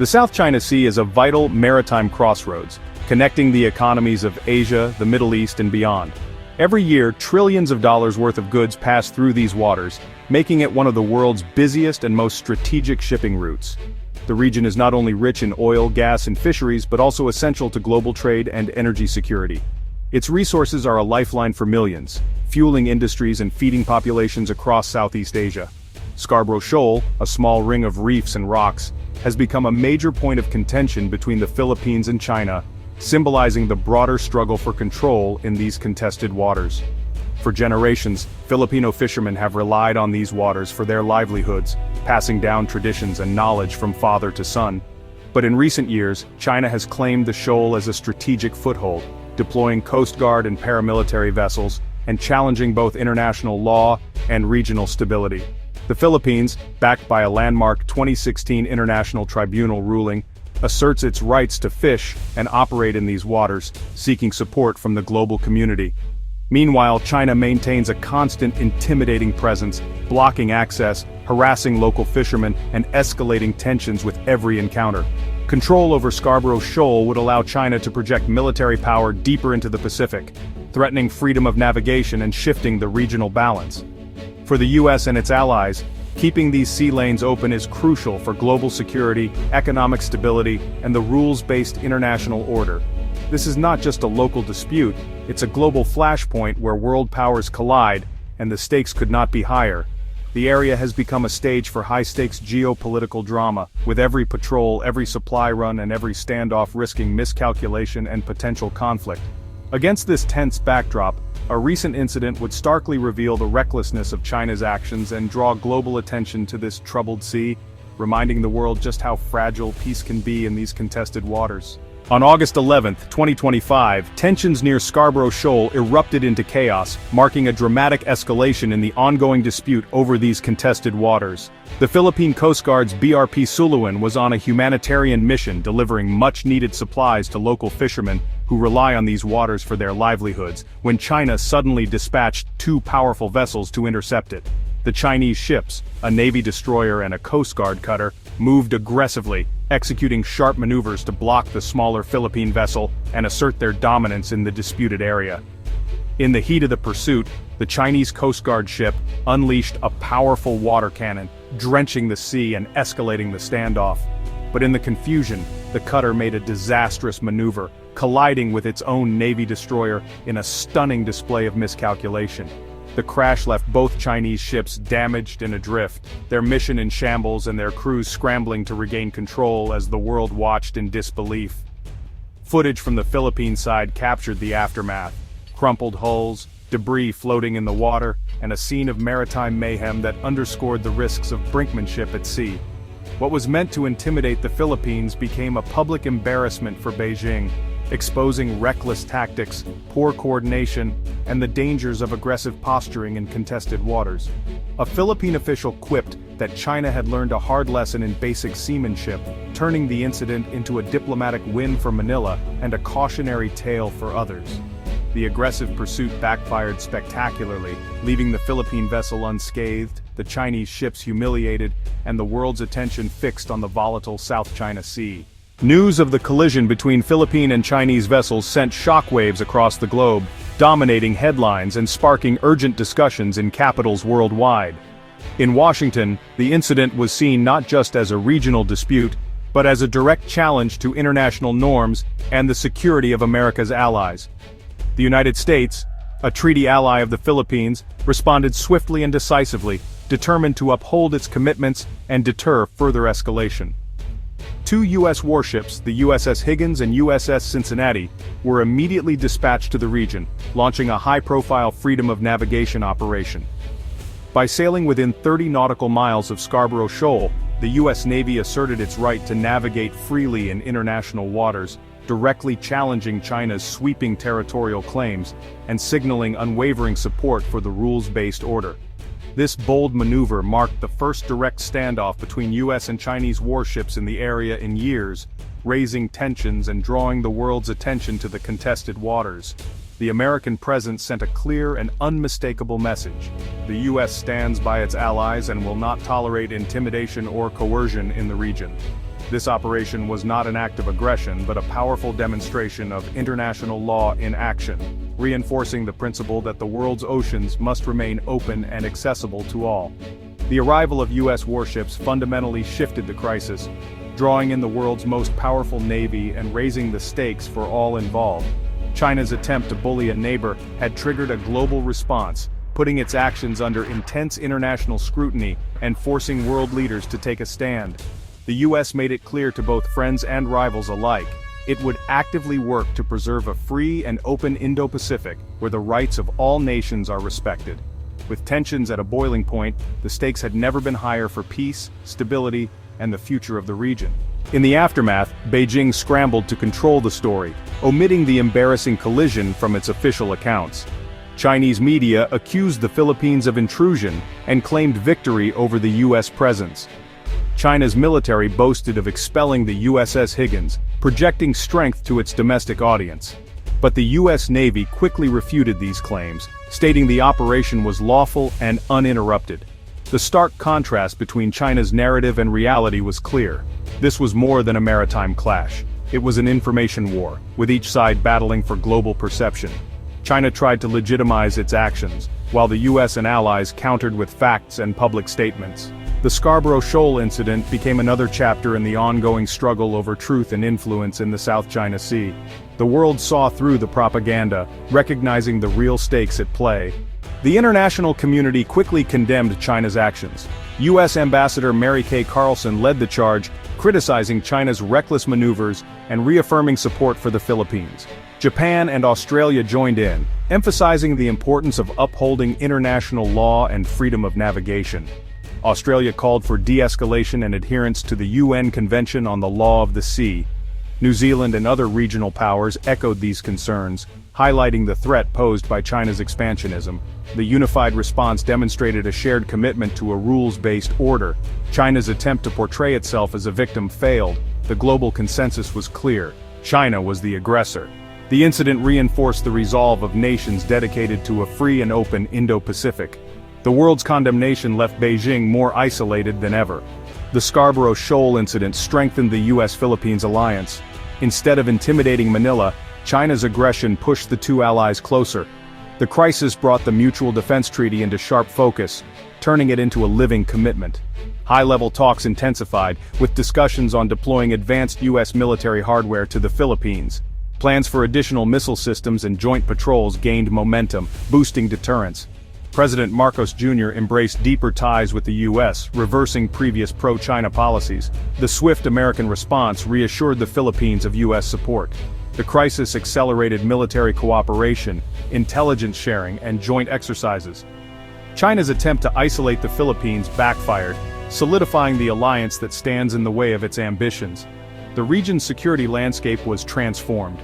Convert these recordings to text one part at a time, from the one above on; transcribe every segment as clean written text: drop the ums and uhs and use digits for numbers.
The South China Sea is a vital maritime crossroads, connecting the economies of Asia, the Middle East, and beyond. Every year, trillions of dollars worth of goods pass through these waters, making it one of the world's busiest and most strategic shipping routes. The region is not only rich in oil, gas, and fisheries, but also essential to global trade and energy security. Its resources are a lifeline for millions, fueling industries and feeding populations across Southeast Asia. Scarborough Shoal, a small ring of reefs and rocks, has become a major point of contention between the Philippines and China, symbolizing the broader struggle for control in these contested waters. For generations, Filipino fishermen have relied on these waters for their livelihoods, passing down traditions and knowledge from father to son. But in recent years, China has claimed the shoal as a strategic foothold, deploying Coast Guard and paramilitary vessels, and challenging both international law and regional stability. The Philippines, backed by a landmark 2016 International Tribunal ruling, asserts its rights to fish and operate in these waters, seeking support from the global community. Meanwhile, China maintains a constant intimidating presence, blocking access, harassing local fishermen, and escalating tensions with every encounter. Control over Scarborough Shoal would allow China to project military power deeper into the Pacific, threatening freedom of navigation and shifting the regional balance. For the US and its allies, keeping these sea lanes open is crucial for global security, economic stability, and the rules-based international order. This is not just a local dispute, it's a global flashpoint where world powers collide, and the stakes could not be higher. The area has become a stage for high-stakes geopolitical drama, with every patrol, every supply run, and every standoff risking miscalculation and potential conflict. Against this tense backdrop, a recent incident would starkly reveal the recklessness of China's actions and draw global attention to this troubled sea, reminding the world just how fragile peace can be in these contested waters. On August 11, 2025, tensions near Scarborough Shoal erupted into chaos, marking a dramatic escalation in the ongoing dispute over these contested waters. The Philippine Coast Guard's BRP Suluan was on a humanitarian mission delivering much-needed supplies to local fishermen who rely on these waters for their livelihoods, when China suddenly dispatched two powerful vessels to intercept it. The Chinese ships, a Navy destroyer and a Coast Guard cutter, moved aggressively, executing sharp maneuvers to block the smaller Philippine vessel and assert their dominance in the disputed area. In the heat of the pursuit, the Chinese Coast Guard ship unleashed a powerful water cannon, drenching the sea and escalating the standoff. But in the confusion, the cutter made a disastrous maneuver, colliding with its own Navy destroyer in a stunning display of miscalculation. The crash left both Chinese ships damaged and adrift, their mission in shambles and their crews scrambling to regain control as the world watched in disbelief. Footage from the Philippine side captured the aftermath: crumpled hulls, debris floating in the water, and a scene of maritime mayhem that underscored the risks of brinkmanship at sea. What was meant to intimidate the Philippines became a public embarrassment for Beijing, exposing reckless tactics, poor coordination, and the dangers of aggressive posturing in contested waters. A Philippine official quipped that China had learned a hard lesson in basic seamanship, turning the incident into a diplomatic win for Manila and a cautionary tale for others. The aggressive pursuit backfired spectacularly, leaving the Philippine vessel unscathed, the Chinese ships humiliated, and the world's attention fixed on the volatile South China Sea. News of the collision between Philippine and Chinese vessels sent shockwaves across the globe, dominating headlines and sparking urgent discussions in capitals worldwide. In Washington, the incident was seen not just as a regional dispute, but as a direct challenge to international norms and the security of America's allies. The United States, a treaty ally of the Philippines, responded swiftly and decisively, determined to uphold its commitments and deter further escalation. Two U.S. warships, the USS Higgins and USS Cincinnati, were immediately dispatched to the region, launching a high-profile freedom of navigation operation. By sailing within 30 nautical miles of Scarborough Shoal, the U.S. Navy asserted its right to navigate freely in international waters, directly challenging China's sweeping territorial claims and signaling unwavering support for the rules-based order. This bold maneuver marked the first direct standoff between U.S. and Chinese warships in the area in years, raising tensions and drawing the world's attention to the contested waters. The American presence sent a clear and unmistakable message: the U.S. stands by its allies and will not tolerate intimidation or coercion in the region. This operation was not an act of aggression but a powerful demonstration of international law in action, reinforcing the principle that the world's oceans must remain open and accessible to all. The arrival of U.S. warships fundamentally shifted the crisis, drawing in the world's most powerful navy and raising the stakes for all involved. China's attempt to bully a neighbor had triggered a global response, putting its actions under intense international scrutiny and forcing world leaders to take a stand. The U.S. made it clear to both friends and rivals alike, it would actively work to preserve a free and open Indo-Pacific where the rights of all nations are respected. With tensions at a boiling point, the stakes had never been higher for peace, stability, and the future of the region. In the aftermath, Beijing scrambled to control the story, omitting the embarrassing collision from its official accounts. Chinese media accused the Philippines of intrusion and claimed victory over the U.S. presence. China's military boasted of expelling the USS Higgins, projecting strength to its domestic audience. But the U.S. Navy quickly refuted these claims, stating the operation was lawful and uninterrupted. The stark contrast between China's narrative and reality was clear. This was more than a maritime clash. It was an information war, with each side battling for global perception. China tried to legitimize its actions, while the U.S. and allies countered with facts and public statements. The Scarborough Shoal incident became another chapter in the ongoing struggle over truth and influence in the South China Sea. The world saw through the propaganda, recognizing the real stakes at play. The international community quickly condemned China's actions. U.S. Ambassador Mary Kay Carlson led the charge, criticizing China's reckless maneuvers and reaffirming support for the Philippines. Japan and Australia joined in, emphasizing the importance of upholding international law and freedom of navigation. Australia called for de-escalation and adherence to the UN Convention on the Law of the Sea. New Zealand and other regional powers echoed these concerns, highlighting the threat posed by China's expansionism. The unified response demonstrated a shared commitment to a rules-based order. China's attempt to portray itself as a victim failed. The global consensus was clear: China was the aggressor. The incident reinforced the resolve of nations dedicated to a free and open Indo-Pacific. The world's condemnation left Beijing more isolated than ever. The Scarborough Shoal incident strengthened the U.S.-Philippines alliance. Instead of intimidating Manila, China's aggression pushed the two allies closer. The crisis brought the Mutual Defense Treaty into sharp focus, turning it into a living commitment. High-level talks intensified, with discussions on deploying advanced U.S. military hardware to the Philippines. Plans for additional missile systems and joint patrols gained momentum, boosting deterrence. President Marcos Jr. embraced deeper ties with the U.S., reversing previous pro-China policies. The swift American response reassured the Philippines of U.S. support. The crisis accelerated military cooperation, intelligence sharing, and joint exercises. China's attempt to isolate the Philippines backfired, solidifying the alliance that stands in the way of its ambitions. The region's security landscape was transformed.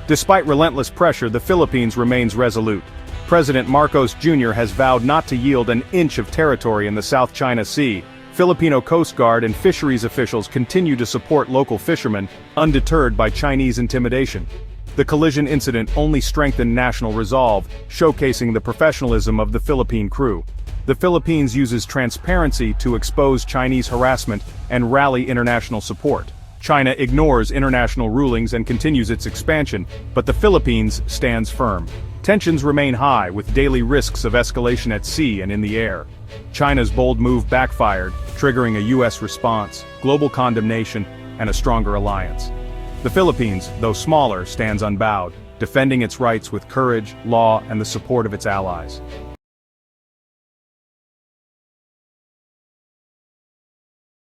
Despite relentless pressure, the Philippines remains resolute. President Marcos Jr. has vowed not to yield an inch of territory in the South China Sea. Filipino Coast Guard and fisheries officials continue to support local fishermen, undeterred by Chinese intimidation. The collision incident only strengthened national resolve, showcasing the professionalism of the Philippine crew. The Philippines uses transparency to expose Chinese harassment and rally international support. China ignores international rulings and continues its expansion, but the Philippines stands firm. Tensions remain high, with daily risks of escalation at sea and in the air. China's bold move backfired, triggering a U.S. response, global condemnation, and a stronger alliance. The Philippines, though smaller, stands unbowed, defending its rights with courage, law, and the support of its allies.